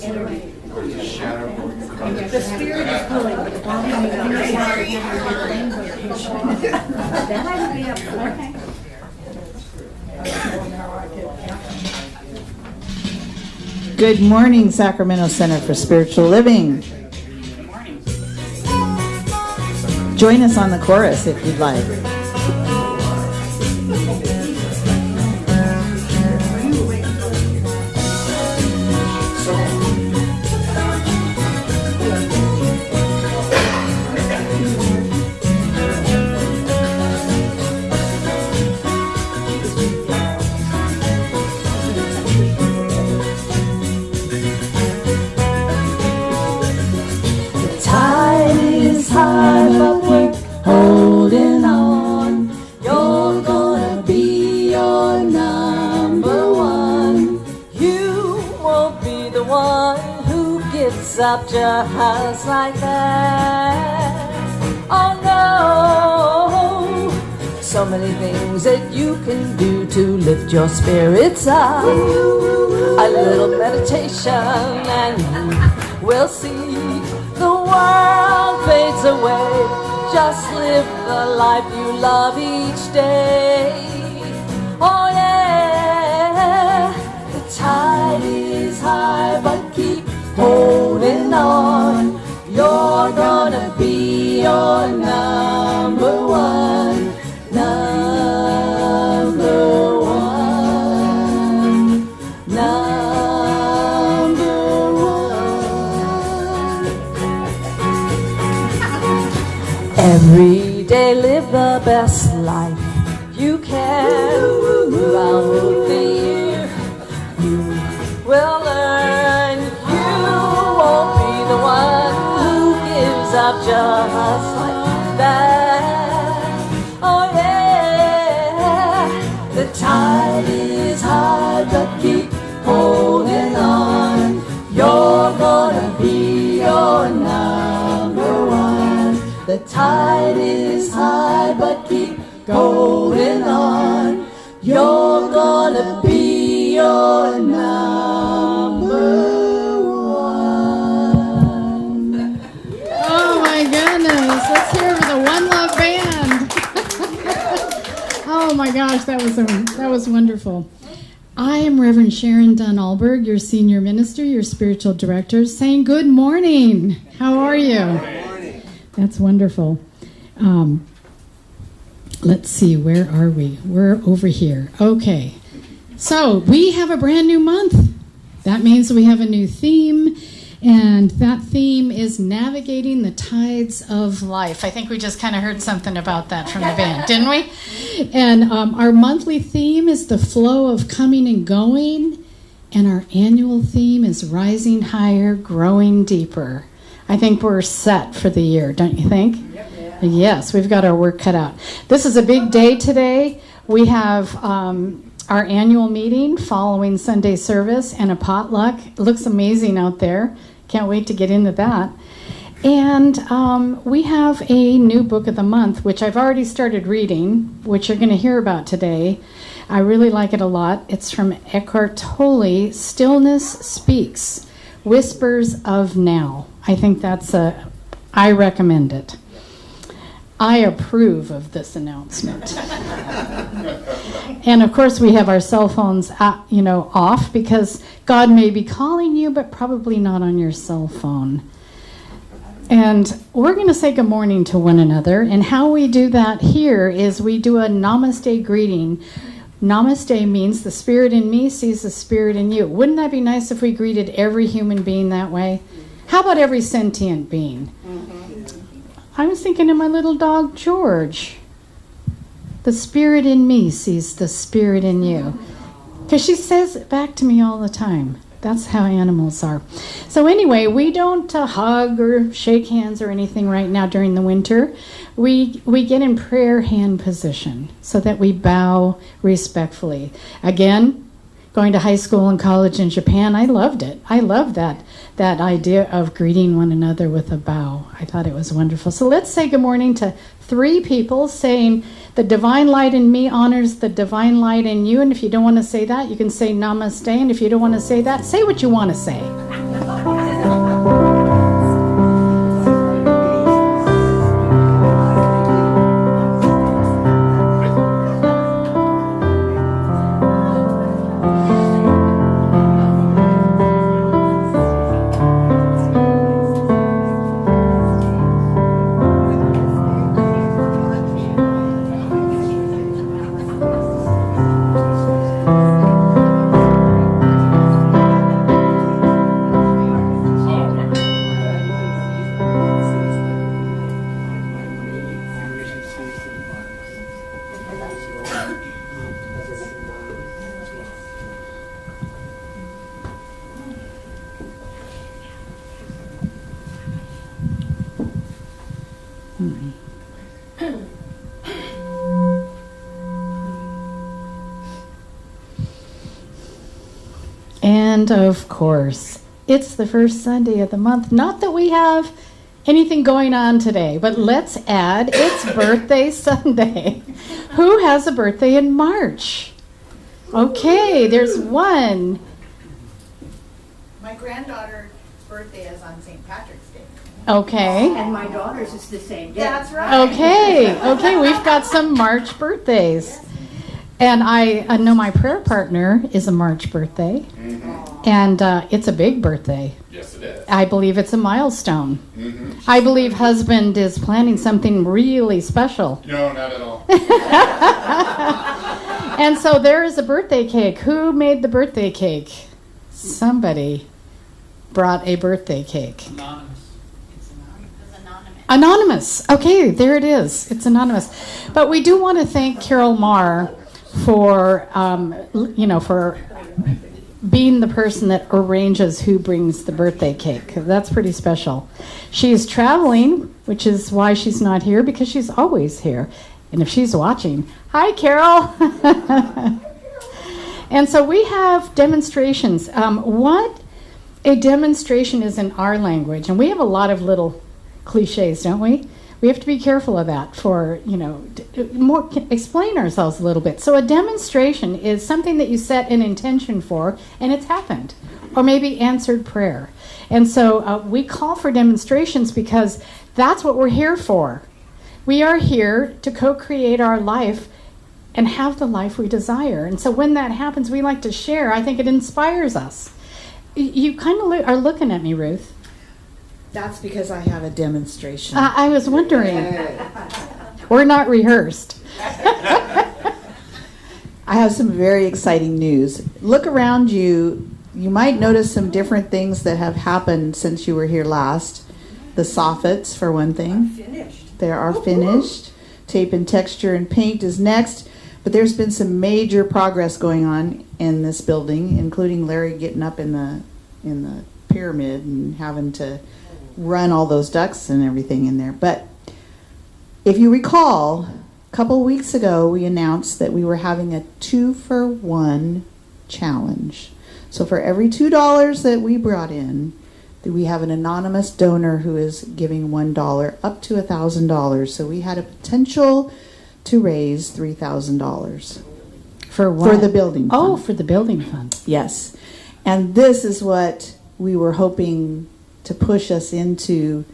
Sharon. The spirit is pulling, but the body may not be Then I would be up for it. Good morning, Sacramento Center for Spiritual Living. Good morning. Join us on the chorus if you'd like. Holding on, you're gonna be your number one. You won't be the one who gives up just like that. Oh no, so many things that you can do to lift your spirits up. A little meditation and we'll see the world fades away. Just live the life you love each day. Oh yeah, the tide is high, but keep holding on. You're gonna be your number one, number one, number one. Every day live the best life you can. Throughout the year you will learn. You won't be the one who gives up just like that. Oh yeah, the tide is high, but keep holding on. You're gonna be your number one. The tide is high, but keep holding on. You're gonna be your number one. Oh my goodness. Let's hear it for the One Love Band. Oh my gosh, that was wonderful. I am Reverend Sharon Dunn-Alberg, your senior minister, your spiritual director, saying good morning. How are you? That's wonderful. Let's see, where are we? We're over here. Okay. So we have a brand new month. That means we have a new theme, and that theme is navigating the tides of life. I think we just kind of heard something about that from the band, didn't we? And our monthly theme is the flow of coming and going, and our annual theme is rising higher, growing deeper. I think we're set for the year, don't you think? Yep. Yes, we've got our work cut out. This is a big day today. We have our annual meeting following Sunday service and a potluck. It looks amazing out there. Can't wait to get into that. And we have a new book of the month, which I've already started reading, which you're going to hear about today. I really like it a lot. It's from Eckhart Tolle, Stillness Speaks, Whispers of Now. I think I recommend it. I approve of this announcement. And of course we have our cell phones off, because God may be calling you, but probably not on your cell phone. And we're going to say good morning to one another. And how we do that here is we do a namaste greeting. Namaste means the spirit in me sees the spirit in you. Wouldn't that be nice if we greeted every human being that way? How about every sentient being? I was thinking of my little dog, George. The spirit in me sees the spirit in you. Because she says it back to me all the time. That's how animals are. So anyway, we don't hug or shake hands or anything right now during the winter. We get in prayer hand position so that we bow respectfully. Again, going to high school and college in Japan, I loved it. I loved that idea of greeting one another with a bow. I thought it was wonderful. So let's say good morning to 3 people, saying the divine light in me honors the divine light in you. And if you don't want to say that, you can say namaste. And if you don't want to say that, say what you want to say. And of course, it's the first Sunday of the month. Not that we have anything going on today, but let's add it's birthday Sunday. Who has a birthday in March? Okay, there's one. My granddaughter's birthday is on St. Patrick's Day. Okay. And my daughter's is the same day. That's right. Okay, we've got some March birthdays. And I know my prayer partner is a March birthday. And it's a big birthday. Yes, it is. I believe it's a milestone. I believe husband is planning something really special. No, not at all. And so there is a birthday cake. Who made the birthday cake? Somebody brought a birthday cake. Anonymous. Okay, there it is. It's anonymous. But we do want to thank Carol Marr for, for being the person that arranges who brings the birthday cake. That's pretty special. She is traveling, which is why she's not here, because she's always here. And if she's watching, hi, Carol. And so we have demonstrations. What a demonstration is in our language, and we have a lot of little cliches, don't we? We have to be careful of that for, more explain ourselves a little bit. So a demonstration is something that you set an intention for, and it's happened, or maybe answered prayer. And so we call for demonstrations because that's what we're here for. We are here to co-create our life and have the life we desire. And so when that happens, we like to share. I think it inspires us. You kind of are looking at me, Ruth. That's because I have a demonstration. I was wondering. We're not rehearsed. I have some very exciting news. Look around you. You might notice some different things that have happened since you were here last. The soffits, for one thing. Finished. They are finished. Tape and texture and paint is next. But there's been some major progress going on in this building, including Larry getting up in the pyramid and having to run all those ducts and everything in there. But if you recall, a couple weeks ago we announced that we were having a 2-for-1 challenge. So for every $2 that we brought in, we have an anonymous donor who is giving $1 up to $1,000. So we had a potential to raise $3,000. For what? For the building fund. Oh, for the building fund. Yes. And this is what we were hoping to push us into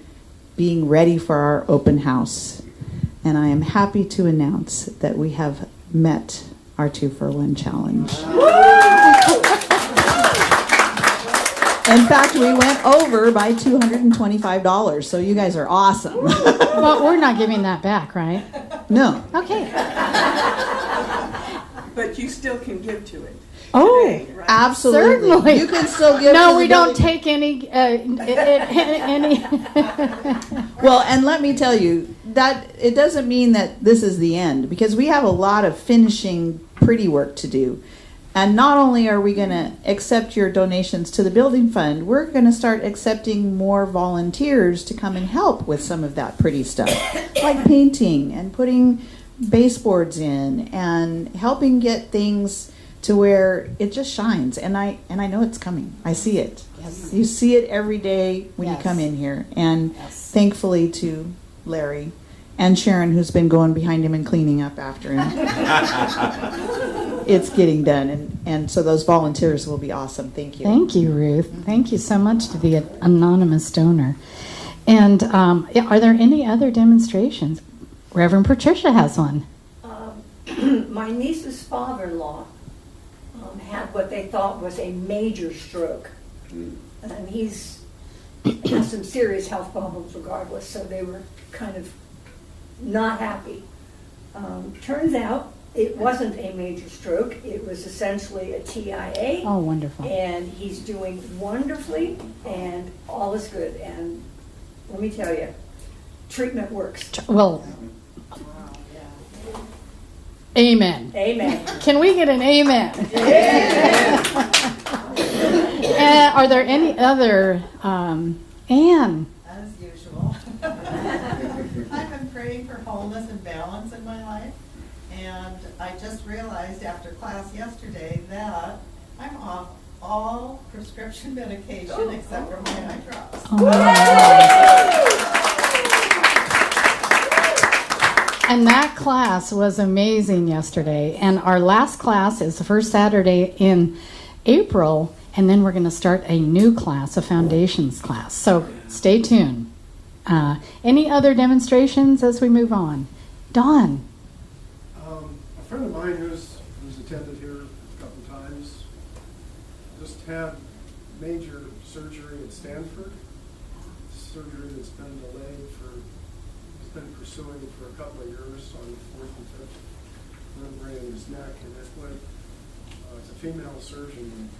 being ready for our open house. And I am happy to announce that we have met our 2-for-1 challenge. In fact, we went over by $225, so you guys are awesome. But we're not giving that back, right? No. Okay. But you still can give to it. Oh, Today, right? Absolutely. certainly. You can still give. No, to we the don't building. take any. Well, and let me tell you that it doesn't mean that this is the end, because we have a lot of finishing pretty work to do. And not only are we going to accept your donations to the building fund, we're going to start accepting more volunteers to come and help with some of that pretty stuff, like painting and putting baseboards in and helping get things to where it just shines. And I know it's coming. I see it. Yes. You see it every day when Yes. you come in here. And Yes. thankfully to Larry and Sharon, who's been going behind him and cleaning up after him. It's getting done, and so those volunteers will be awesome. Thank you. Thank you, Ruth. Thank you so much to the anonymous donor. And are there any other demonstrations? Reverend Patricia has one. My niece's father-in-law had what they thought was a major stroke. And he's has some serious health problems regardless, so they were kind of not happy. Turns out it wasn't a major stroke. It was essentially a TIA. Oh, wonderful. And he's doing wonderfully, and all is good. And let me tell you, treatment works. Well, amen. Amen. Can we get an amen? Are there any other, Anne? As usual. I've been praying for wholeness and balance in my life, and I just realized after class yesterday that I'm off all prescription medication except for my eye drops. And that class was amazing yesterday. And our last class is the first Saturday in April, and then we're going to start a new class, a foundations class. So stay tuned. Any other demonstrations as we move on? Dawn. A friend of mine who's attended here a couple times just had major surgery at Stanford. Surgery that's been delayed he's been pursuing for a couple of years on the fourth and fifth vertebrae in his neck, and it went. It's a female surgeon,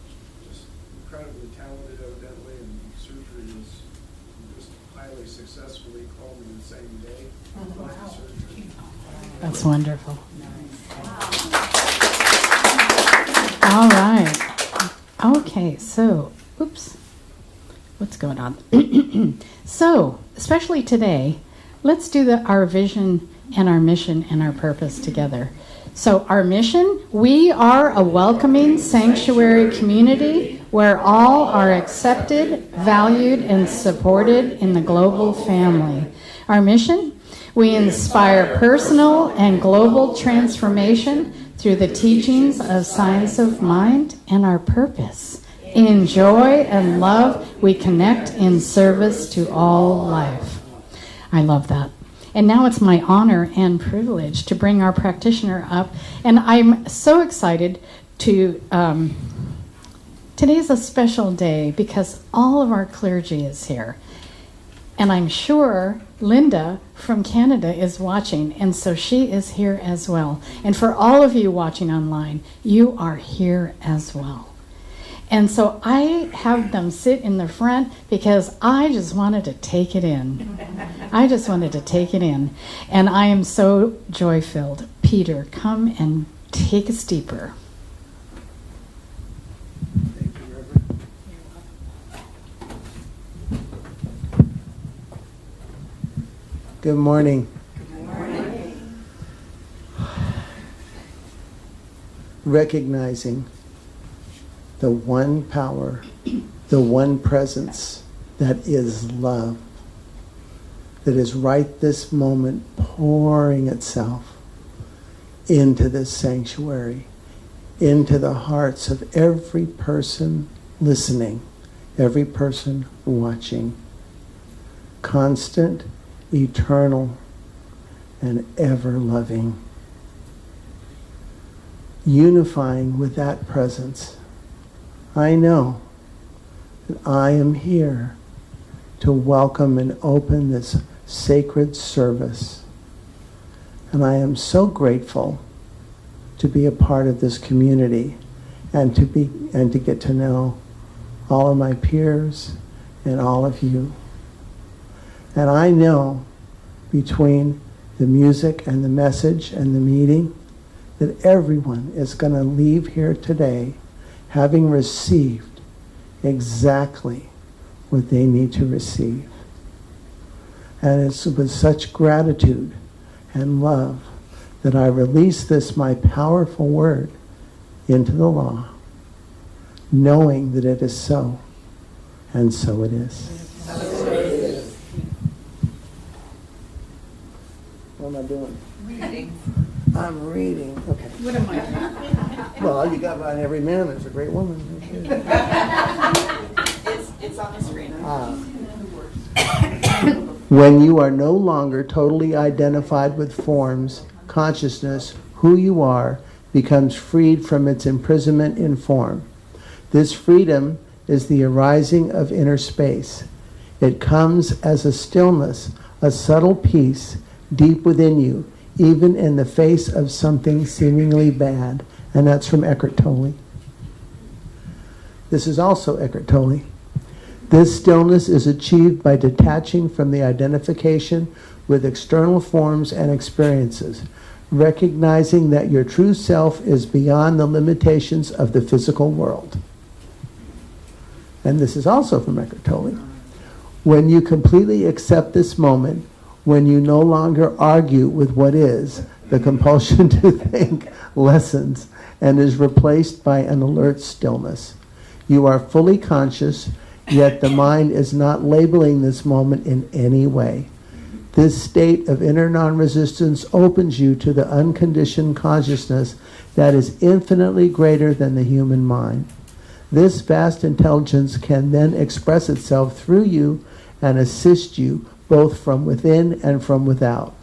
just incredibly talented evidently, and surgery was just highly successfully called in the same day. Wow. Surgery. That's wonderful. All right. Okay, so, oops. What's going on? So, especially today, let's do our vision and our mission and our purpose together. So our mission, we are a welcoming sanctuary community where all are accepted, valued, and supported in the global family. Our mission, we inspire personal and global transformation through the teachings of science of mind. And our purpose, in joy and love, we connect in service to all life. I love that. And now it's my honor and privilege to bring our practitioner up. And I'm so excited to, today's a special day because all of our clergy is here. And I'm sure Linda from Canada is watching, and so she is here as well. And for all of you watching online, you are here as well. And so I have them sit in the front because I just wanted to take it in. I just wanted to take it in. And I am so joy-filled. Peter, come and take us deeper. Thank you, Reverend. Good morning. Good morning. Recognizing the one power, the one presence that is love, that is right this moment pouring itself into this sanctuary, into the hearts of every person listening, every person watching. Constant, eternal, and ever-loving. Unifying with that presence. I know that I am here to welcome and open this sacred service. And I am so grateful to be a part of this community and to get to know all of my peers and all of you. And I know between the music and the message and the meeting that everyone is going to leave here today having received exactly what they need to receive. And it's with such gratitude and love that I release this, my powerful word, into the law, knowing that it is so, and so it is. What am I doing? Reading. I'm reading. Okay. What am I doing? Well, you got about every man is a great woman. It's on the screen. When you are no longer totally identified with forms, consciousness, who you are, becomes freed from its imprisonment in form. This freedom is the arising of inner space. It comes as a stillness, a subtle peace deep within you, even in the face of something seemingly bad. And that's from Eckhart Tolle. This is also Eckhart Tolle. This stillness is achieved by detaching from the identification with external forms and experiences, recognizing that your true self is beyond the limitations of the physical world. And this is also from Eckhart Tolle. When you completely accept this moment, When you no longer argue with what is, the compulsion to think lessens and is replaced by an alert stillness. You are fully conscious, yet the mind is not labeling this moment in any way. This state of inner non-resistance opens you to the unconditioned consciousness that is infinitely greater than the human mind. This vast intelligence can then express itself through you and assist you both from within and from without.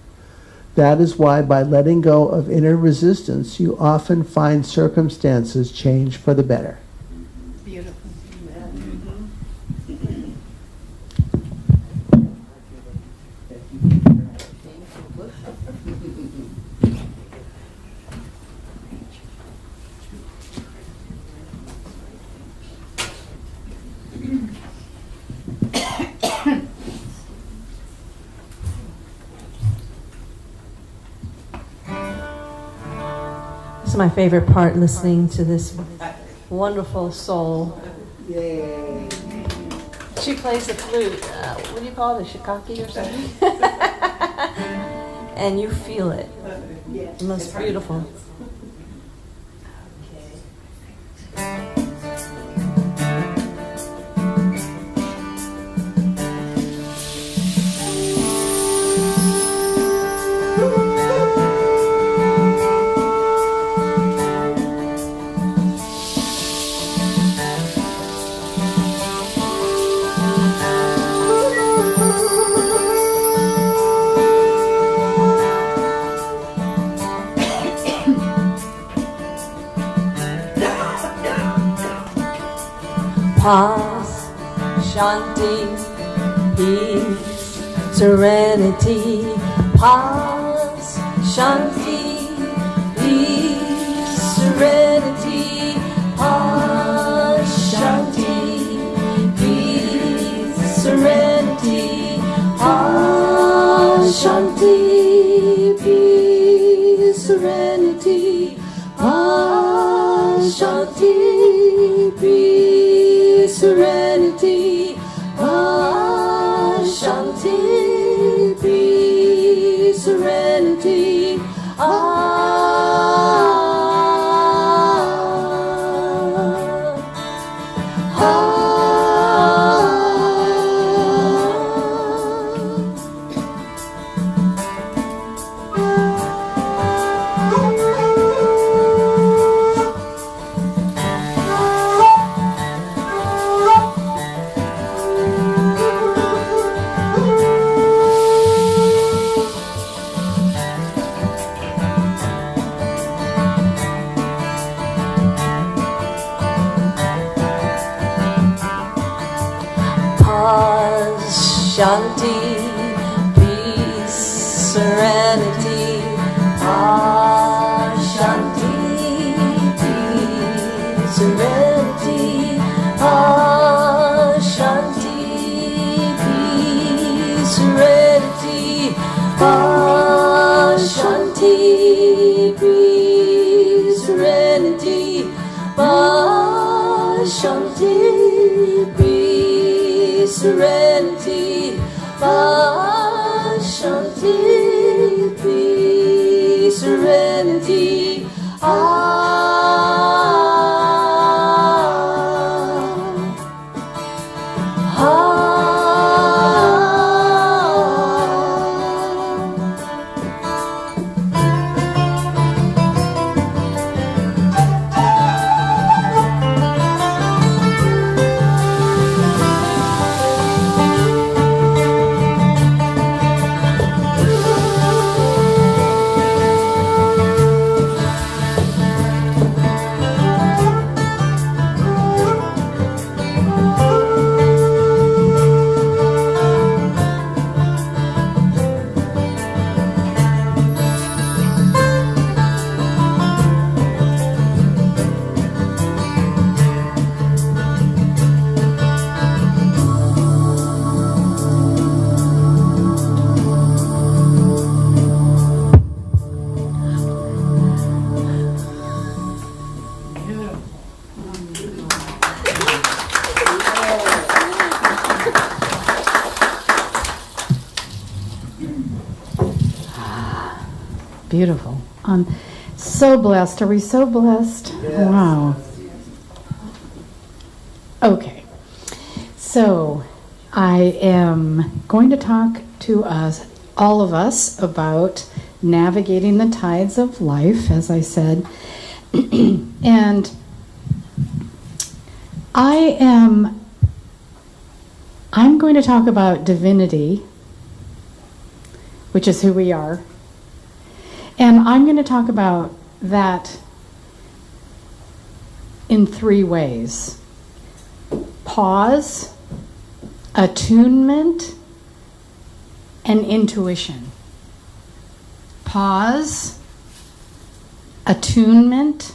That is why by letting go of inner resistance, you often find circumstances change for the better. Beautiful. This is my favorite part, listening to this wonderful soul. Yay. She plays the flute. What do you call it? A shiitake or something? And you feel it. The most beautiful. Paz, Shanti, peace, serenity. Paz, Shanti, peace, serenity. Paz, Shanti, peace, serenity. Paz, Shanti, peace, serenity. Paz, Shanti, peace, serenity. Ah, Shanti, peace, serenity. Shanti, peace, serenity. Ah, Shanti, peace, serenity. Ah, Shanti, peace, serenity. Ah, Shanti, peace, serenity. Ah, Shanti, peace, serenity. Ah, Shanti, peace, serenity. beautiful. So blessed. Are we so blessed? Yes. Wow. Okay. So I am going to talk to us, all of us, about navigating the tides of life, as I said. And I'm going to talk about divinity, which is who we are. And I'm going to talk about that in 3 ways: pause, attunement, and intuition. Pause, attunement,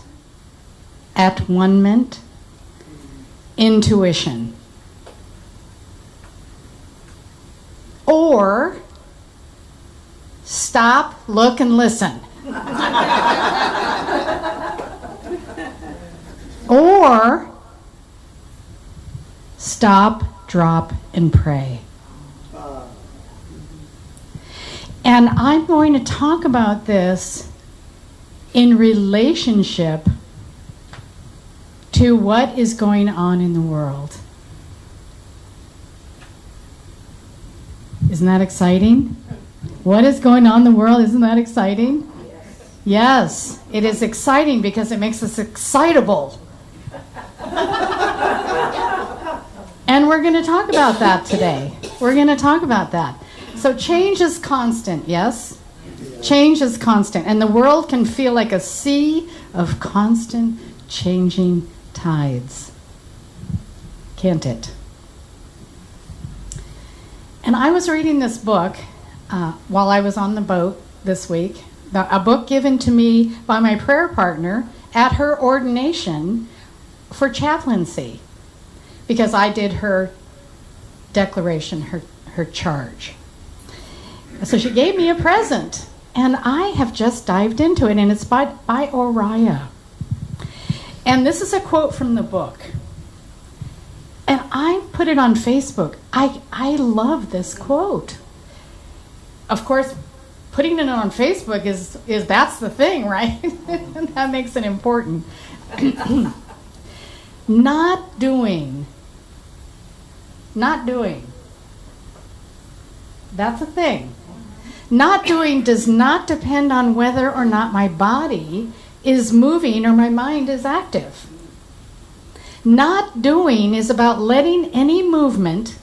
at-one-ment, intuition. Or stop, look, and listen. Or stop, drop, and pray. And I'm going to talk about this in relationship to what is going on in the world. Isn't that exciting? What is going on in the world? Isn't that exciting? Yes, it is exciting because it makes us excitable. And we're going to talk about that today. We're going to talk about that. So change is constant, yes? Change is constant. And the world can feel like a sea of constant changing tides. Can't it? And I was reading this book while I was on the boat this week. A book given to me by my prayer partner at her ordination for chaplaincy, because I did her declaration, her charge. So she gave me a present, and I have just dived into it, and it's by Oriah. And this is a quote from the book. And I put it on Facebook. I love this quote. Of course, putting it on Facebook is that's the thing, right? That makes it important. Not doing. That's a thing. Not doing does not depend on whether or not my body is moving or my mind is active. Not doing is about letting any movement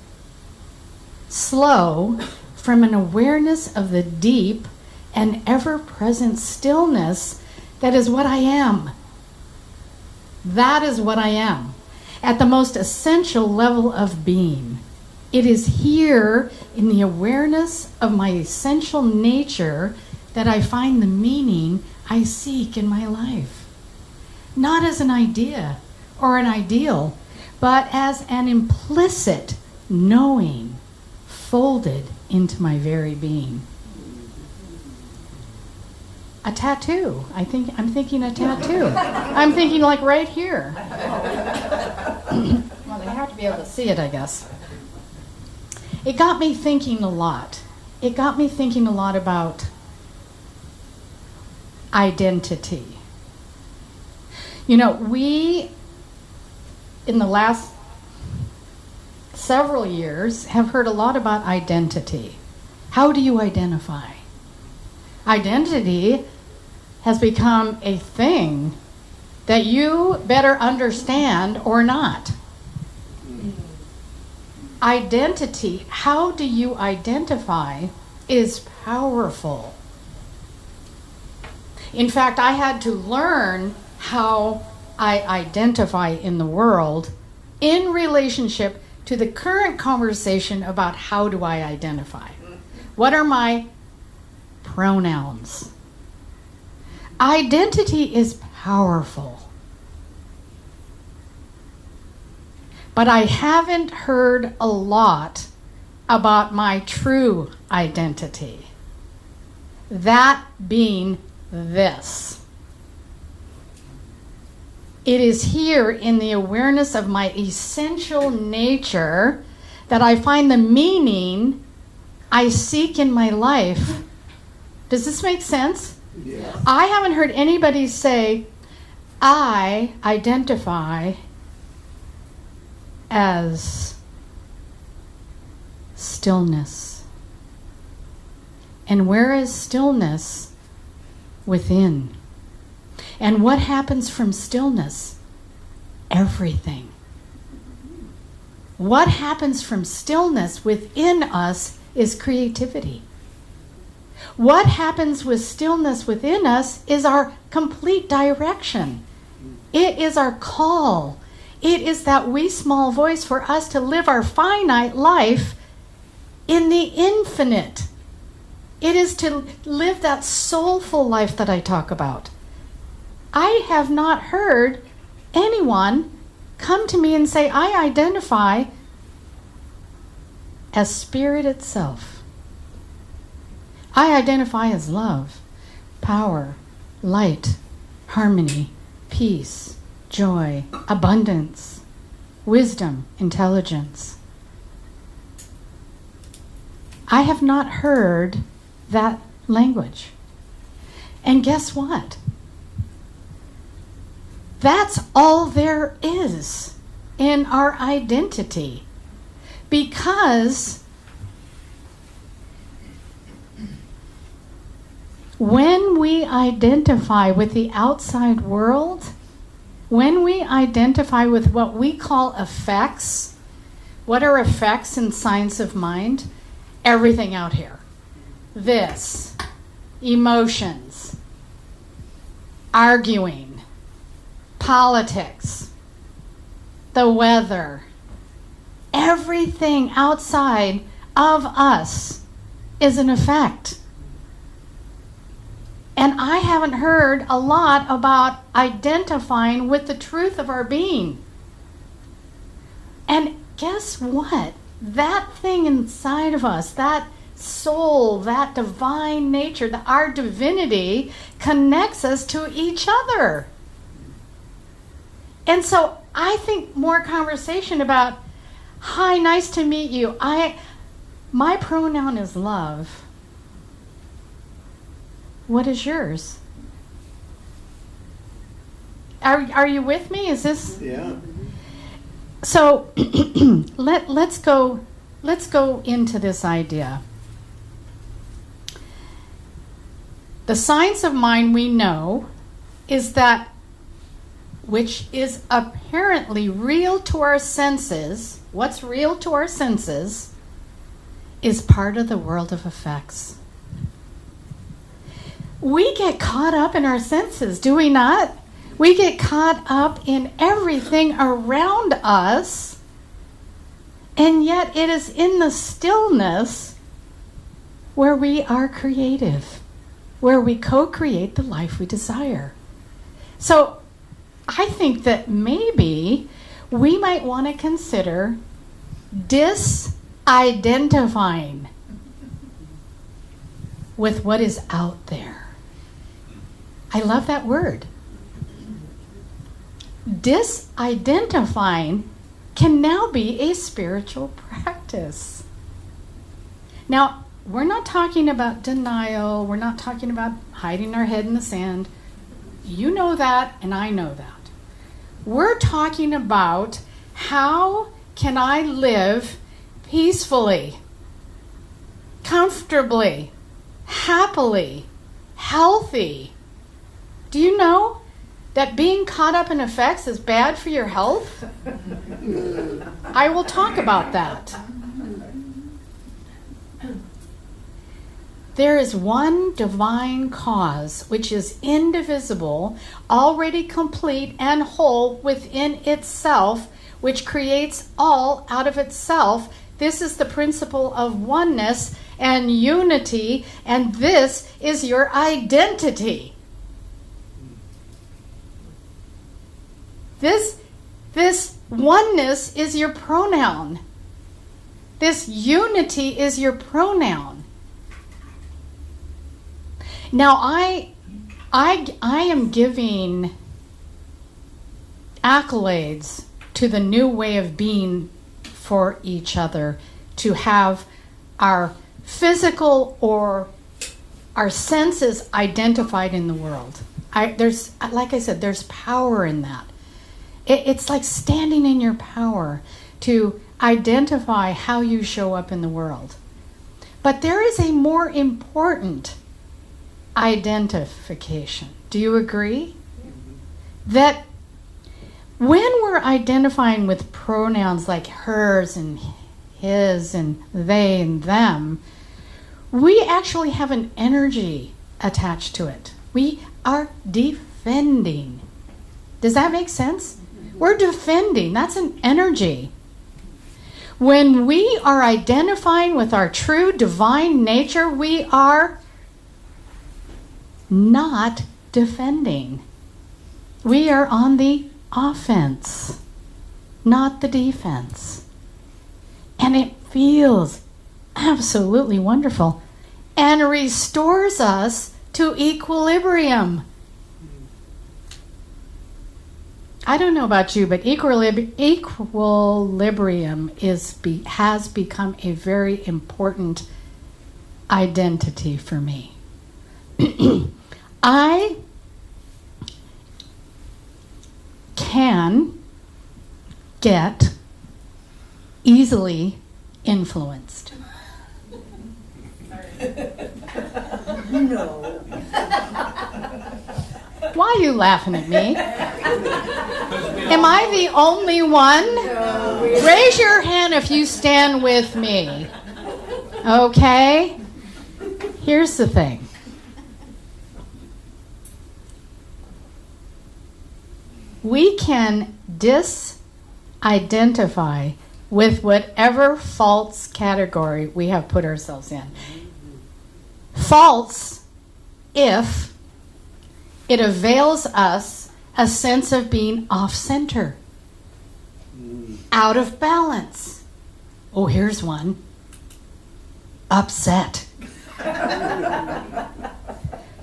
slow from an awareness of the deep and ever-present stillness that is what I am. That is what I am, at the most essential level of being. It is here in the awareness of my essential nature that I find the meaning I seek in my life. Not as an idea or an ideal, but as an implicit knowing folded into my very being. A tattoo. I'm thinking a tattoo. I'm thinking like right here. Well, they have to be able to see it, I guess. It got me thinking a lot. It got me thinking a lot about identity. You know, we, in the last several years, have heard a lot about identity. How do you identify? Identity has become a thing that you better understand or not. Identity, how do you identify, is powerful. In fact, I had to learn how I identify in the world in relationship to the current conversation about how do I identify. What are my pronouns? Identity is powerful. But I haven't heard a lot about my true identity. That being this. It is here in the awareness of my essential nature that I find the meaning I seek in my life. Does this make sense? Yes. I haven't heard anybody say, I identify as stillness. And where is stillness? Within. And what happens from stillness? Everything. What happens from stillness within us is creativity. What happens with stillness within us is our complete direction. It is our call. It is that wee small voice for us to live our finite life in the infinite. It is to live that soulful life that I talk about. I have not heard anyone come to me and say, I identify as spirit itself. I identify as love, power, light, harmony, peace, joy, abundance, wisdom, intelligence. I have not heard that language. And guess what? That's all there is in our identity. Because when we identify with the outside world, when we identify with what we call effects, what are effects in science of mind? Everything out here. This, emotions, arguing, politics, the weather, everything outside of us is an effect. And I haven't heard a lot about identifying with the truth of our being. And guess what? That thing inside of us, that soul, that divine nature, our divinity connects us to each other. And so I think more conversation about, hi, nice to meet you. My pronoun is love. What is yours? Are you with me? Is this? Yeah. So let's go into this idea. The science of mind we know is that, which is apparently real to our senses, what's real to our senses is part of the world of effects. We get caught up in our senses, do we not? We get caught up in everything around us, and yet it is in the stillness where we are creative, where we co-create the life we desire. So I think that maybe we might want to consider disidentifying with what is out there. I love that word. Disidentifying can now be a spiritual practice. Now, we're not talking about denial. We're not talking about hiding our head in the sand. You know that, and I know that. We're talking about how can I live peacefully, comfortably, happily, healthy. Do you know that being caught up in effects is bad for your health? I will talk about that. There is one divine cause which is indivisible, already complete and whole within itself, which creates all out of itself. This is the principle of oneness and unity, and this is your identity. This oneness is your pronoun. This unity is your pronoun. Now, I am giving accolades to the new way of being for each other, to have our physical or our senses identified in the world. There's, like I said, there's power in that. It's like standing in your power to identify how you show up in the world. But there is a more important identification. Do you agree? That when we're identifying with pronouns like hers and his and they and them, we actually have an energy attached to it. We are defending. Does that make sense? We're defending. That's an energy. When we are identifying with our true divine nature, we are not defending. We are on the offense, not the defense. And it feels absolutely wonderful and restores us to equilibrium. I don't know about you, but equilibrium has become a very important identity for me. I can get easily influenced. No. Why are you laughing at me? Am I the only one? No. Raise your hand if you stand with me. Okay? Here's the thing. We can disidentify with whatever false category we have put ourselves in. False if it avails us a sense of being off-center, out of balance. Oh, here's one. Upset.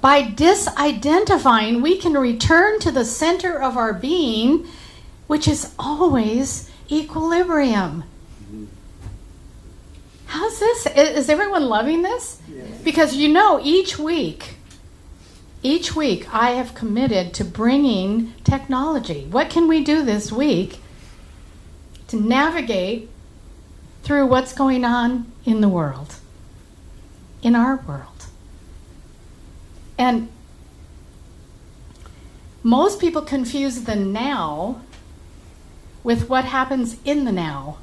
By disidentifying, we can return to the center of our being, which is always equilibrium. How's this? Is everyone loving this? Yes. Because you know, each week I have committed to bringing technology. What can we do this week to navigate through what's going on in the world, in our world? And most people confuse the now with what happens in the now.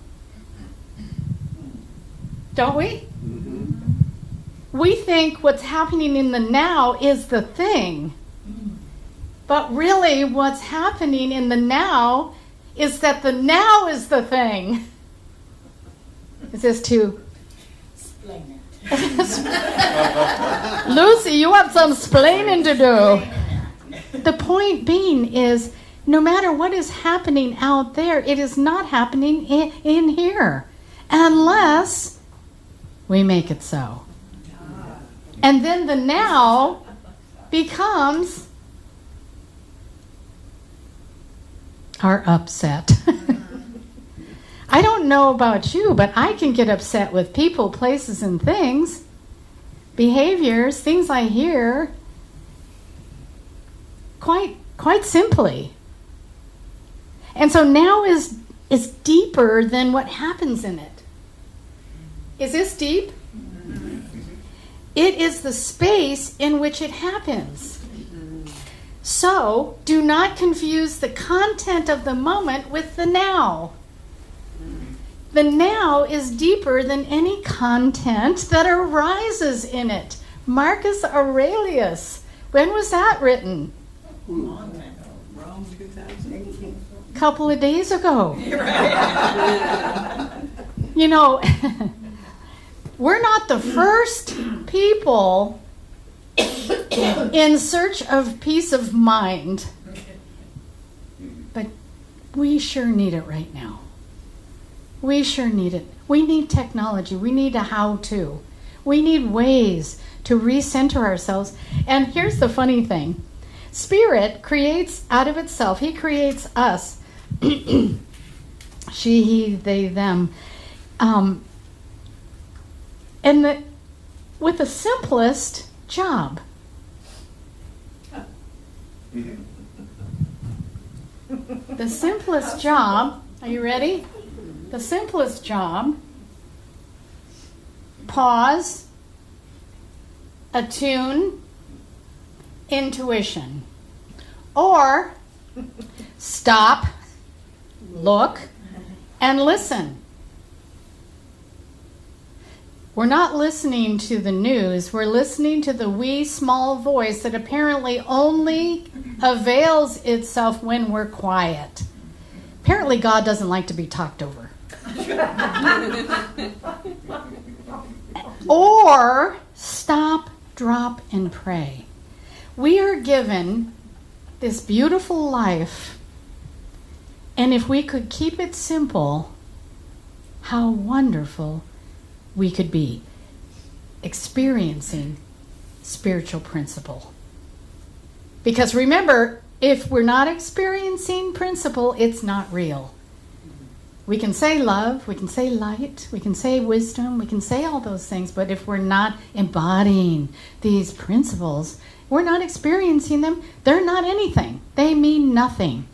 Don't we? Mm-hmm. We think what's happening in the now is the thing. But really what's happening in the now is that the now is the thing. Is this too? Explain it. Lucy, you have some splaining to do. The point being is, no matter what is happening out there, it is not happening in here. Unless we make it so. And then the now becomes our upset. I don't know about you, but I can get upset with people, places, and things, behaviors, things I hear, quite simply. And so now is deeper than what happens in it. Is this deep? It is the space in which it happens. So do not confuse the content of the moment with the now. The now is deeper than any content that arises in it. Marcus Aurelius. When was that written? Rome 2018. A couple of days ago. You know, we're not the first people in search of peace of mind. But we sure need it right now. We sure need it. We need technology. We need a how-to. We need ways to recenter ourselves. And here's the funny thing. Spirit creates out of itself. He creates us. She, he, they, them. With the simplest job. The simplest job, are you ready? The simplest job, pause, attune, intuition. Or stop, look, and listen. We're not listening to the news. We're listening to the wee small voice that apparently only avails itself when we're quiet. Apparently God doesn't like to be talked over. Or stop, drop, and pray. We are given this beautiful life, and if we could keep it simple, how wonderful we could be experiencing spiritual principle. Because remember, if we're not experiencing principle, it's not real. We can say love, we can say light, we can say wisdom, we can say all those things, but if we're not embodying these principles, we're not experiencing them, they're not anything. They mean nothing.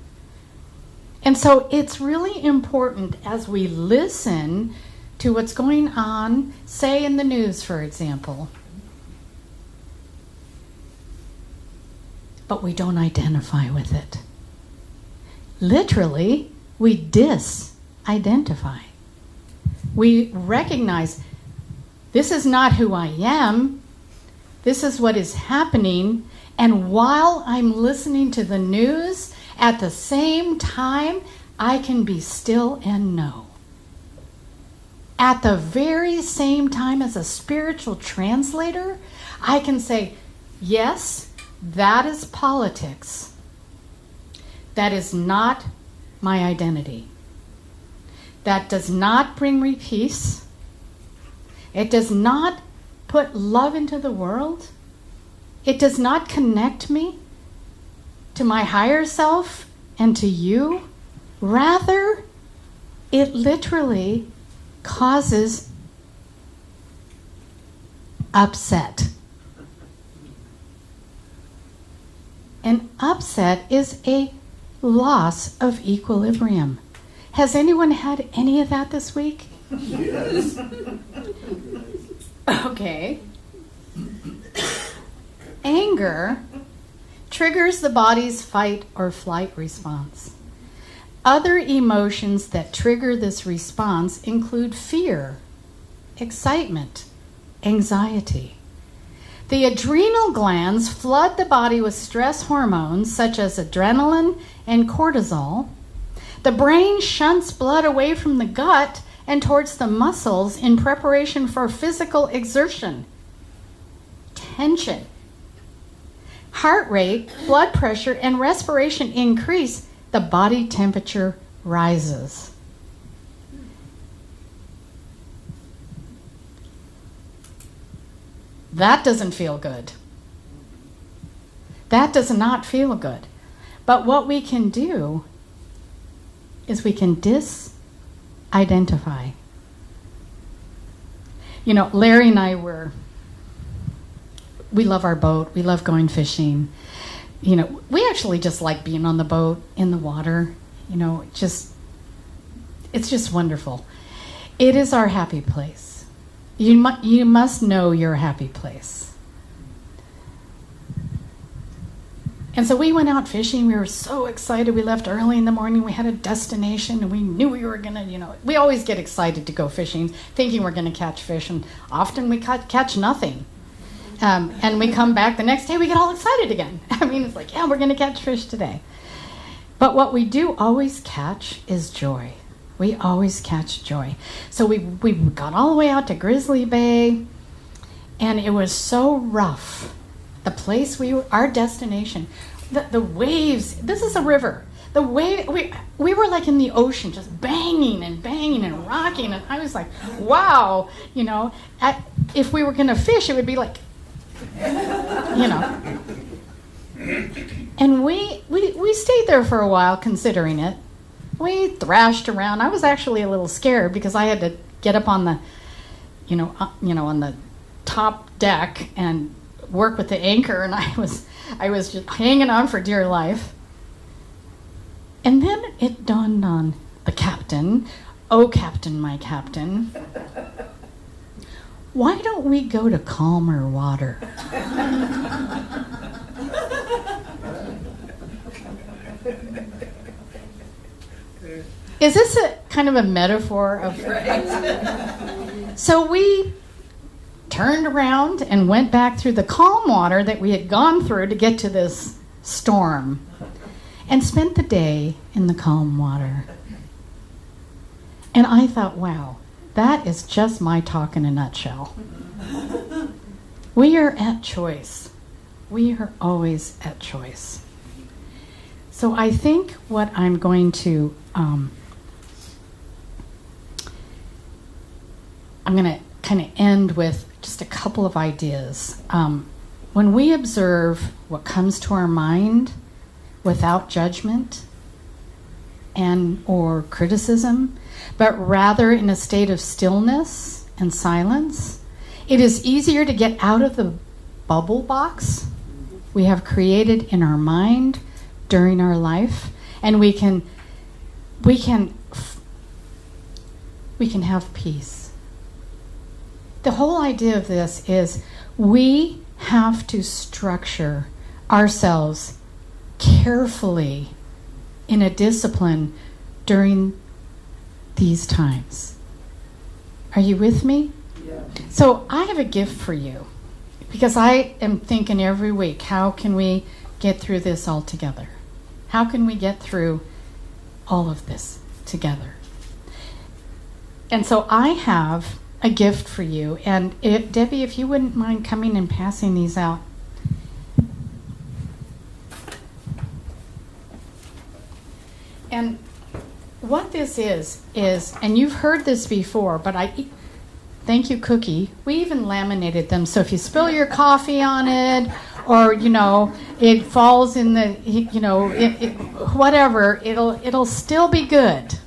And so it's really important as we listen to what's going on, say in the news, for example, but we don't identify with it. Literally, we disidentify. We recognize this is not who I am. This is what is happening. And while I'm listening to the news, at the same time, I can be still and know. At the very same time, as a spiritual translator, I can say, yes, that is politics. That is not my identity. That does not bring me peace. It does not put love into the world. It does not connect me to my higher self and to you. Rather, it literally causes upset. An upset is a loss of equilibrium. Has anyone had any of that this week? Yes. Okay. Anger triggers the body's fight or flight response. Other emotions that trigger this response include fear, excitement, anxiety. The adrenal glands flood the body with stress hormones such as adrenaline and cortisol. The brain shunts blood away from the gut and towards the muscles in preparation for physical exertion. Tension. Heart rate, blood pressure, and respiration increase. The body temperature rises. That doesn't feel good. That does not feel good. But what we can do is we can disidentify. You know, Larry and I we love our boat. We love going fishing. You know, we actually just like being on the boat, in the water. You know, it's just wonderful. It is our happy place. You must know your happy place. And so we went out fishing. We were so excited. We left early in the morning. We had a destination, and we knew we were going to, we always get excited to go fishing, thinking we're going to catch fish, and often we catch nothing. And we come back the next day, we get all excited again. I mean, it's like, yeah, we're going to catch fish today. But what we do always catch is joy. We always catch joy. So we got all the way out to Grizzly Bay, and it was so rough. The place our destination, the waves, this is a river. The wave, we were like in the ocean, just banging and rocking, and I was like, wow, if we were going to fish, it would be like, And we stayed there for a while considering it. We thrashed around. I was actually a little scared because I had to get up on the, on the top deck and work with the anchor, and I was just hanging on for dear life. And then it dawned on the captain, oh, Captain, my captain, why don't we go to calmer water? Is this a kind of a metaphor of... So we turned around and went back through the calm water that we had gone through to get to this storm, and spent the day in the calm water. And I thought, wow, that is just my talk in a nutshell. We are at choice. We are always at choice. So I think what I'm going to, I'm going to kind of end with just a couple of ideas. When we observe what comes to our mind without judgment and or criticism, but rather in a state of stillness and silence, it is easier to get out of the bubble box we have created in our mind during our life, and we can have peace. The whole idea of this is we have to structure ourselves carefully in a discipline during these times. Are you with me? Yeah. So I have a gift for you, because I am thinking every week, how can we get through this all together? How can we get through all of this together? And so I have a gift for you. And Debbie, if you wouldn't mind coming and passing these out. And what this is, and you've heard this before, but thank you, Cookie. We even laminated them, so if you spill your coffee on it, or, it falls in the, whatever, it'll still be good.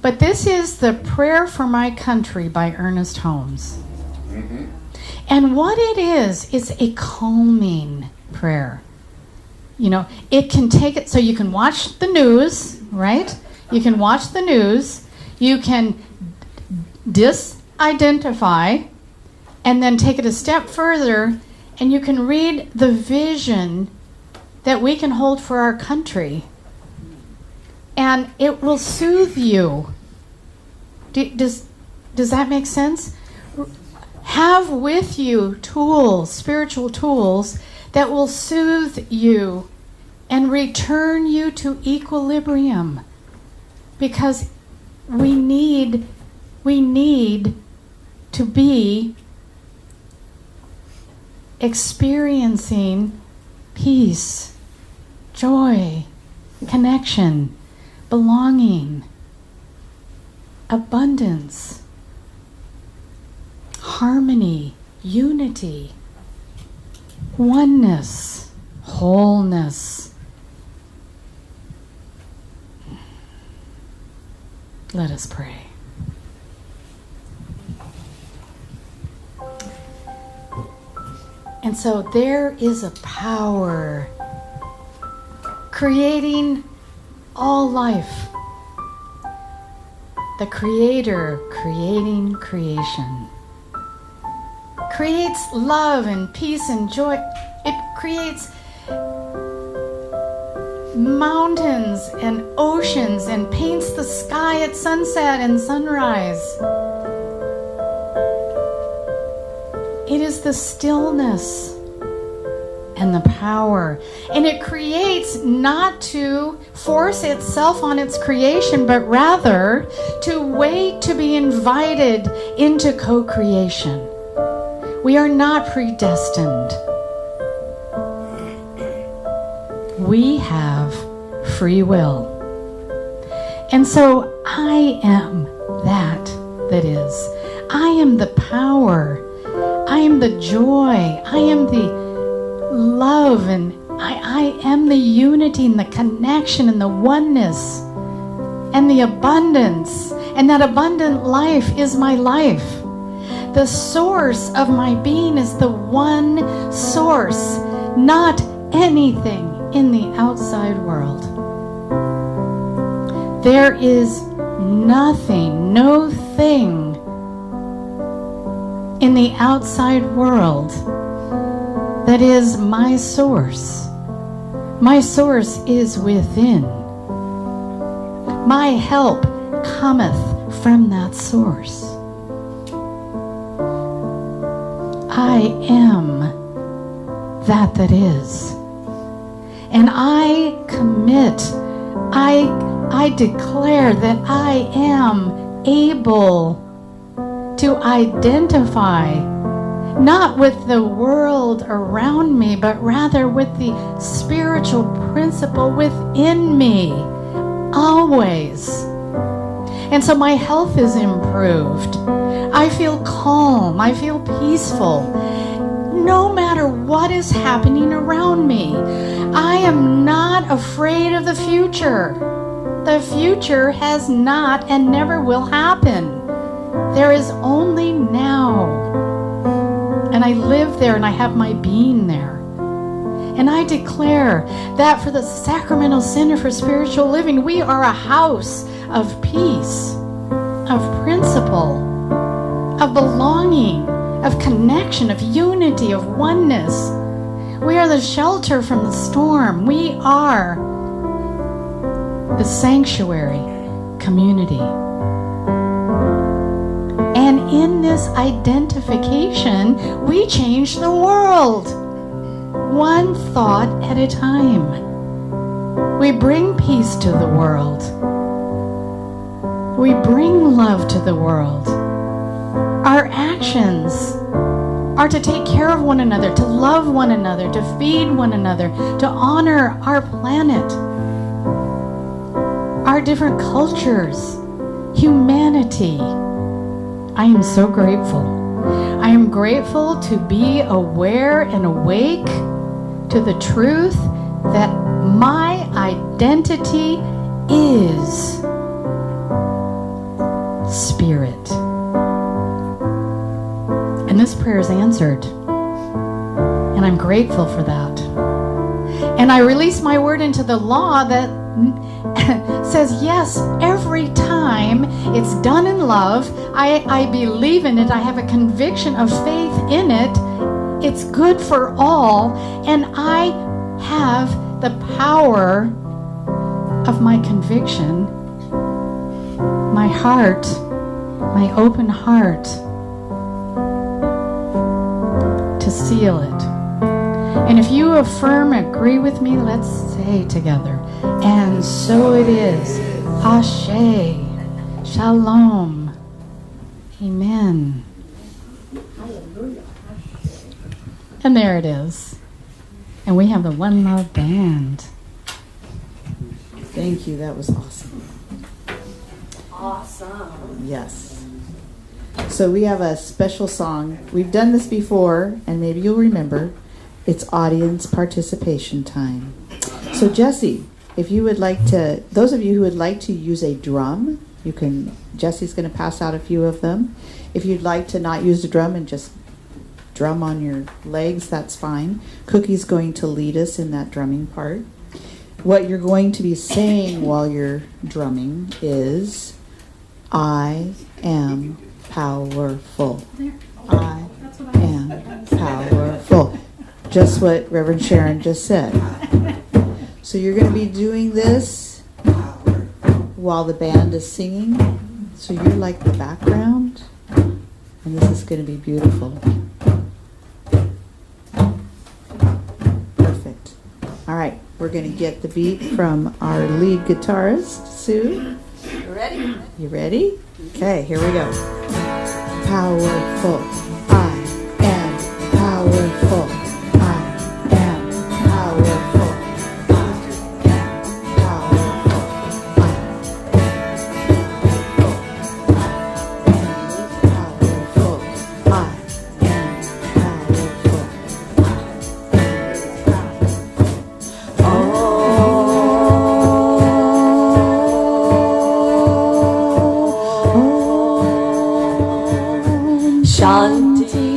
But this is the Prayer for My Country by Ernest Holmes. Mm-hmm. And what it is a calming prayer. It can take it, so you can watch the news, right? You can watch the news, you can disidentify, and then take it a step further, and you can read the vision that we can hold for our country. And it will soothe you. Does that make sense? Have with you tools, spiritual tools, that will soothe you and return you to equilibrium. Because we need to be experiencing peace, joy, connection, belonging, abundance, harmony, unity, oneness, wholeness. Let us pray. And so there is a power creating all life. The Creator creating creation. Creates love and peace and joy. It creates mountains and oceans and paints the sky at sunset and sunrise. It is the stillness and the power. And it creates not to force itself on its creation, but rather to wait to be invited into co-creation. We are not predestined. We have free will. And so I am that is. I am the power. I am the joy. I am the love, and I am the unity and the connection and the oneness and the abundance. And that abundant life is my life. The source of my being is the one source, not anything in the outside world. There is nothing, no thing in the outside world that is my source. My source is within. My help cometh from that source. I am that is. And I commit, I declare that I am able to identify not with the world around me, but rather with the spiritual principle within me, always. And so my health is improved. I feel calm. I feel peaceful. No matter what is happening around me, I am not afraid of the future. The future has not and never will happen. There is only now. And I live there and I have my being there. And I declare that for the Sacramento Center for Spiritual Living, we are a house of peace, of principle, of belonging, of connection, of unity, of oneness. We are the shelter from the storm. We are the sanctuary community. And in this identification, we change the world, one thought at a time. We bring peace to the world. We bring love to the world. Our actions are to take care of one another, to love one another, to feed one another, to honor our planet, our different cultures, humanity. I am so grateful. I am grateful to be aware and awake to the truth that my identity is spirit. And this prayer is answered. And I'm grateful for that. And I release my word into the law that says, yes, every time it's done in love, I believe in it, I have a conviction of faith in it, it's good for all, and I have the power of my conviction, my heart, my open heart, to seal it. And if you affirm, agree with me, let's say together, and so it is. Ashe. Shalom. Amen. And there it is. And we have the One Love Band. Thank you. That was awesome. Awesome. Yes. So we have a special song. We've done this before, and maybe you'll remember. It's audience participation time. So Jesse, if you would like to, those of you who would like to use a drum, you can, Jesse's going to pass out a few of them. If you'd like to not use the drum and just drum on your legs, that's fine. Cookie's going to lead us in that drumming part. What you're going to be saying while you're drumming is, I am powerful. I am powerful. Just what Reverend Sharon just said. So you're going to be doing this while the band is singing. So you're like the background, and this is going to be beautiful. Perfect. All right, we're going to get the beat from our lead guitarist, Sue. Ready? You ready? Okay, here we go. Powerful. I am powerful. Shalom. Shanti.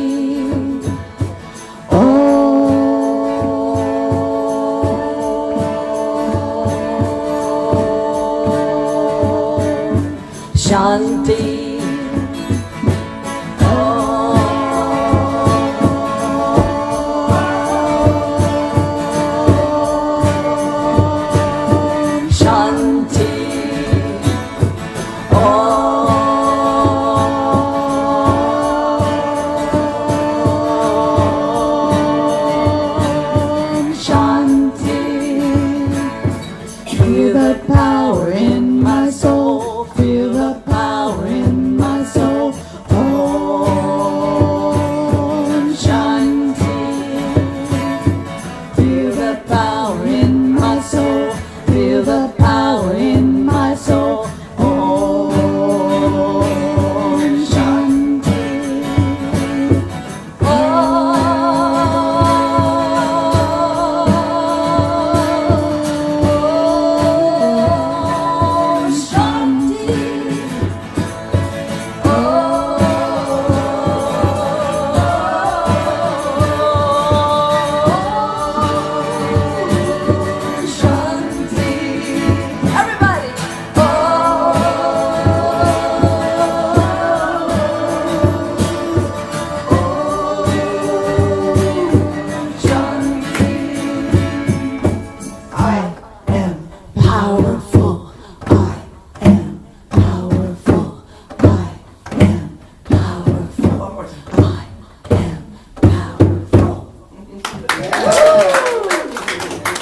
Shanti. Feel the power in my soul. Feel the power in my soul. Om Shanti. Feel the power in my soul. Feel the power in my soul. Om Shanti.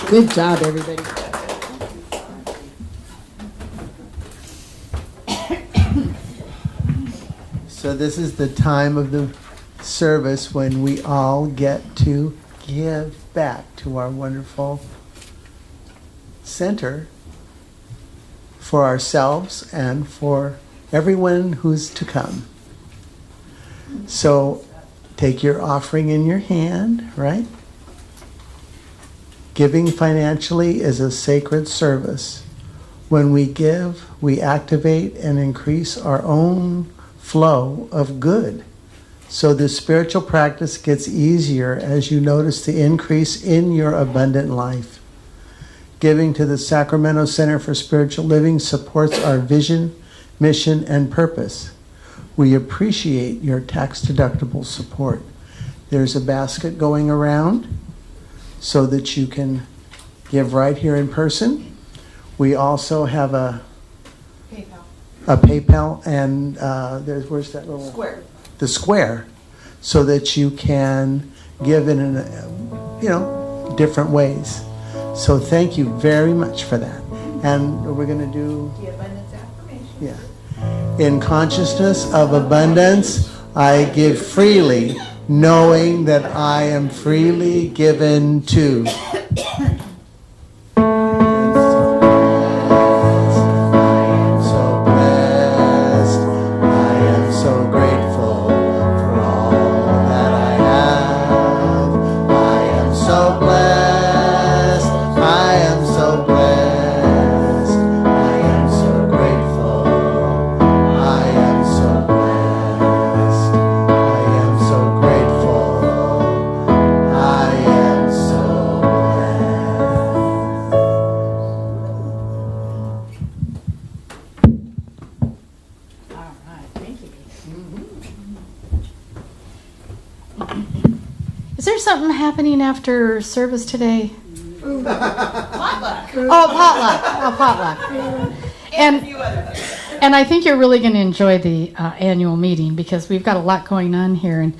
Good job, everybody. So this is the time of the service when we all get to give back to our wonderful center for ourselves and for everyone who's to come. So take your offering in your hand, right? Giving financially is a sacred service. When we give, we activate and increase our own flow of good. So the spiritual practice gets easier as you notice the increase in your abundant life. Giving to the Sacramento Center for Spiritual Living supports our vision, mission, and purpose. We appreciate your tax-deductible support. There's a basket going around so that you can give right here in person. We also have a PayPal, and where's that little Square. The square, so that you can give in different ways. So thank you very much for that. And we're going to do The abundance affirmation. yeah. In consciousness of abundance, I give freely, knowing that I am freely given to. Is there something happening after service today? Potluck. Oh, potluck. And I think you're really going to enjoy the annual meeting because we've got a lot going on here, and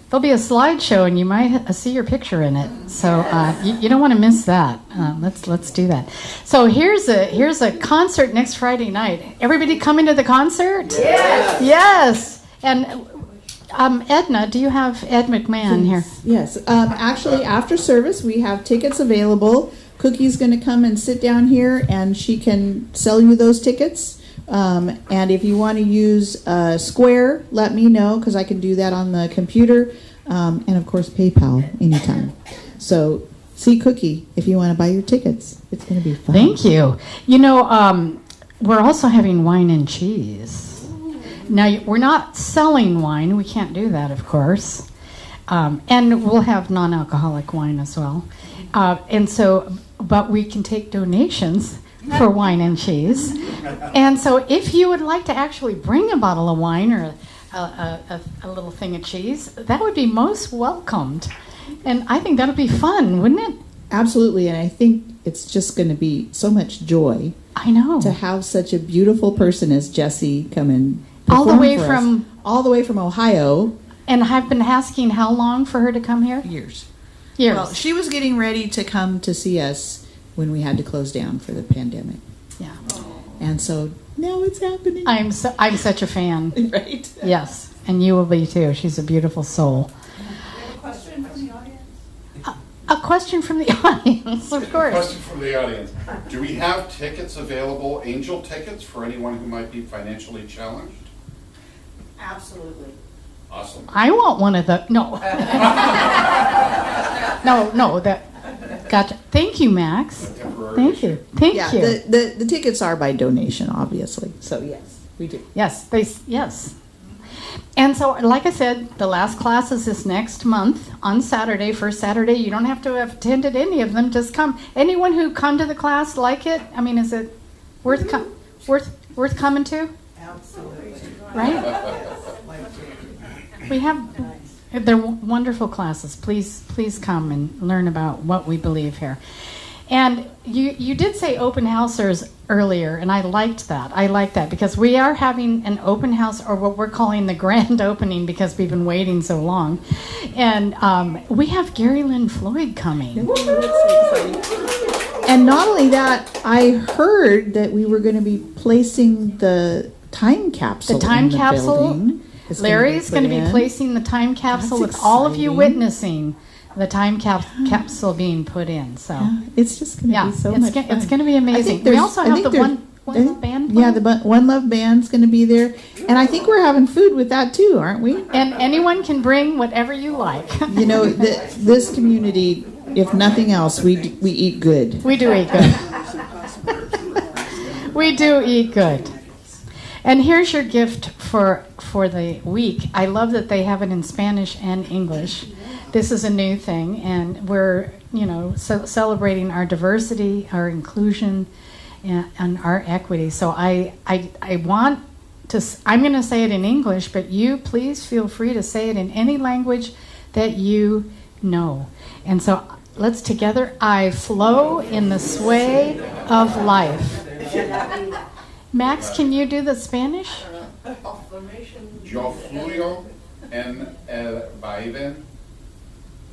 there'll be a slideshow, and you might see your picture in it. So you don't want to miss that. Let's do that. So here's a concert next Friday night. Everybody coming to the concert? Yes. Yes. And Edna, do you have Ed McMahon here? Yes. Actually, after service, we have tickets available. Cookie's going to come and sit down here, and she can sell you those tickets. And if you want to use Square, let me know, because I can do that on the computer. And, of course, PayPal anytime. So see Cookie if you want to buy your tickets. It's going to be fun. Thank you. You know, we're also having wine and cheese. Now, we're not selling wine. We can't do that, of course. And we'll have non-alcoholic wine as well. But we can take donations for wine and cheese. And so if you would like to actually bring a bottle of wine or a little thing of cheese, that would be most welcomed. And I think that would be fun, wouldn't it? Absolutely, and I think it's just going to be so much joy. I know. To have such a beautiful person as Jessie come and all the way from Ohio. And I've been asking how long for her to come here? Years. Well, she was getting ready to come to see us when we had to close down for the pandemic. Yeah. And so now it's happening. I'm such a fan. Right? Yes, and you will be too. She's a beautiful soul. Question from the audience? A question from the audience, of course. Question from the audience. Do we have tickets available, angel tickets, for anyone who might be financially challenged? Absolutely. Awesome. I want one of the, no. no, gotcha. Thank you, Max. Thank you. Thank you. The tickets are by donation, obviously. So yes, we do. Yes, yes. And so, like I said, the last class is this next month on Saturday, first Saturday. You don't have to have attended any of them. Just come. Anyone who come to the class like it? I mean, is it worth coming to? Absolutely. Right? They're wonderful classes. Please come and learn about what we believe here. And you did say open housers earlier, and I liked that. I like that because we are having an open house, or what we're calling the grand opening, because we've been waiting so long. And we have Gary Lynn Floyd coming. And not only that, I heard that we were going to be placing the time capsule. The time in the capsule. building. Larry's going to be placing the time capsule with all of you witnessing the time capsule being put in. So yeah, it's just going to be so much fun. It's going to be amazing. We also have the One Love Band. Yeah, the One Love Band's going to be there. And I think we're having food with that too, aren't we? And anyone can bring whatever you like. You know, this community, if nothing else, we eat good. We do eat good. We do eat good. And here's your gift for the week. I love that they have it in Spanish and English. This is a new thing, and we're celebrating our diversity, our inclusion, and our equity. So I want to. I'm going to say it in English, but you please feel free to say it in any language that you know. And so let's together. I flow in the sway of life. Max, can you do the Spanish? Yo fluyo en el vaivén,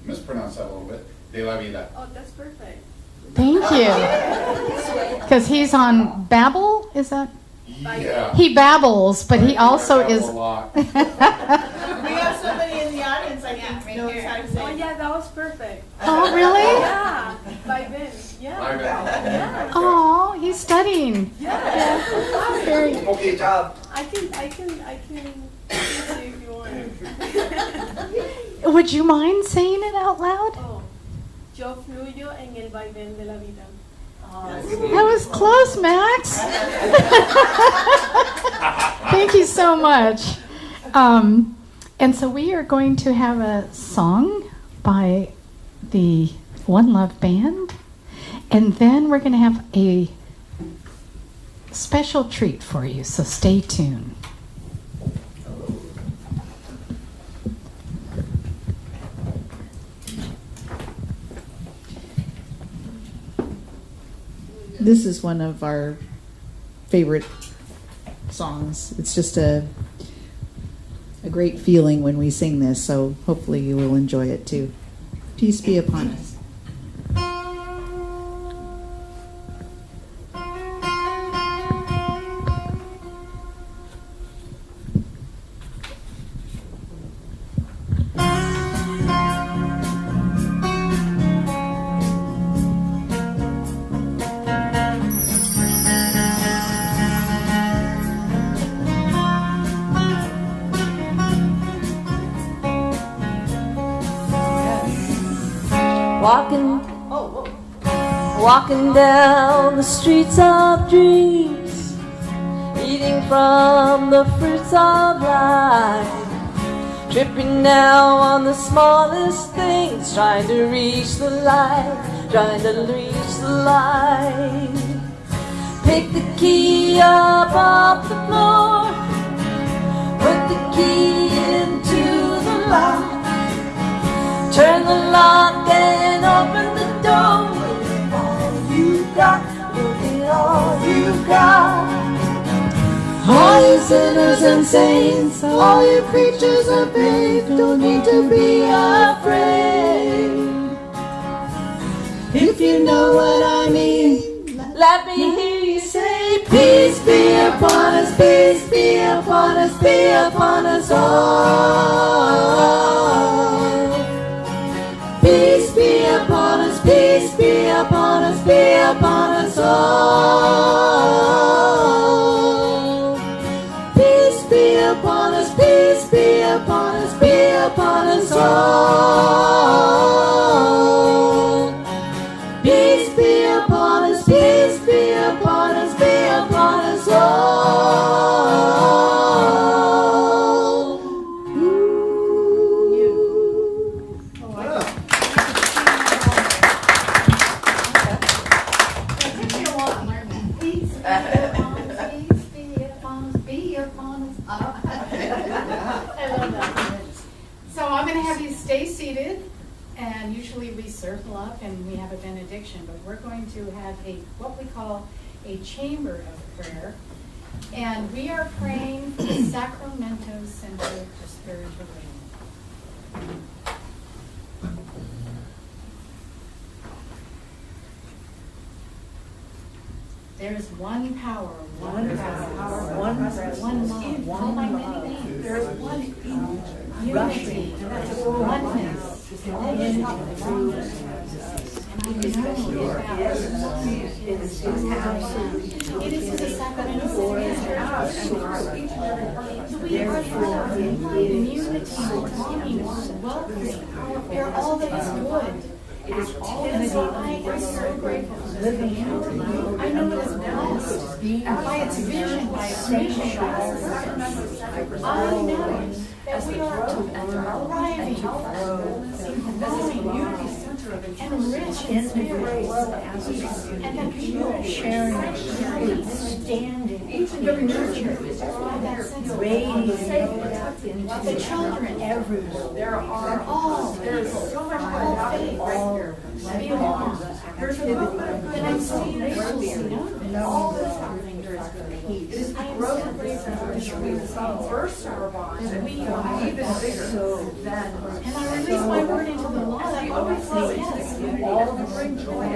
mispronounce that a little bit, de la vida. Oh, that's perfect. Thank you. Because he's on Babbel, is that? Yeah. He babbles, but he also is. A lot. We have somebody in the audience, I think, knows how to say. Oh, yeah, that was perfect. Oh, really? Yeah, by Ben. Yeah. By Ben. Yeah. Oh, he's studying. Yeah. Very. Okay, job. I can see if you want. Would you mind saying it out loud? Oh, yo fluyo en el vaivén de la vida. That was close, Max. Thank you so much. And so we are going to have a song by the One Love Band, and then we're going to have a special treat for you, so stay tuned. This is one of our favorite songs. It's just a great feeling when we sing this, so hopefully you will enjoy it too. Peace be upon us. Walking down the streets of dreams, eating from the fruits of life. Tripping now on the smallest things, trying to reach the light, trying to reach the light. Pick the key up off the floor, put the key into the lock, turn the lock and open the door. Look at all you got, look at all you got. All you sinners and saints, all you creatures of faith, don't need to be afraid. If you know what I mean, let me hear you say, peace be upon us, peace be upon us, be upon us all. Peace be upon us, peace be upon us, be upon us all. Peace be upon us, peace be upon us, be upon us all. Peace be upon us, peace be upon us, be upon us all. So I'm going to have you stay seated, and usually we circle up and we have a benediction, but we're going to have what we call a chamber of prayer, and we are praying for the Sacramento Center for Spiritual Living. There's one power, one power, one presence, one love, one love. There's one unity, oneness, it is the Sacramento CSL. We are unity, belonging, welcoming. They're all that is good. It is all that is good. I am so grateful for this community. I know it is blessed by its vision, by its mission. I know that we are thriving, growing, and rich in spirit, and that people sharing, standing, nurtured by that sense of the children everywhere. There are all, there's so much all faith, belong. There's a movement that I'm so grateful to know. All this happening during peace. I am so grateful for the first our bond, and we are even bigger. And I release my word into the law. I always say yes. All the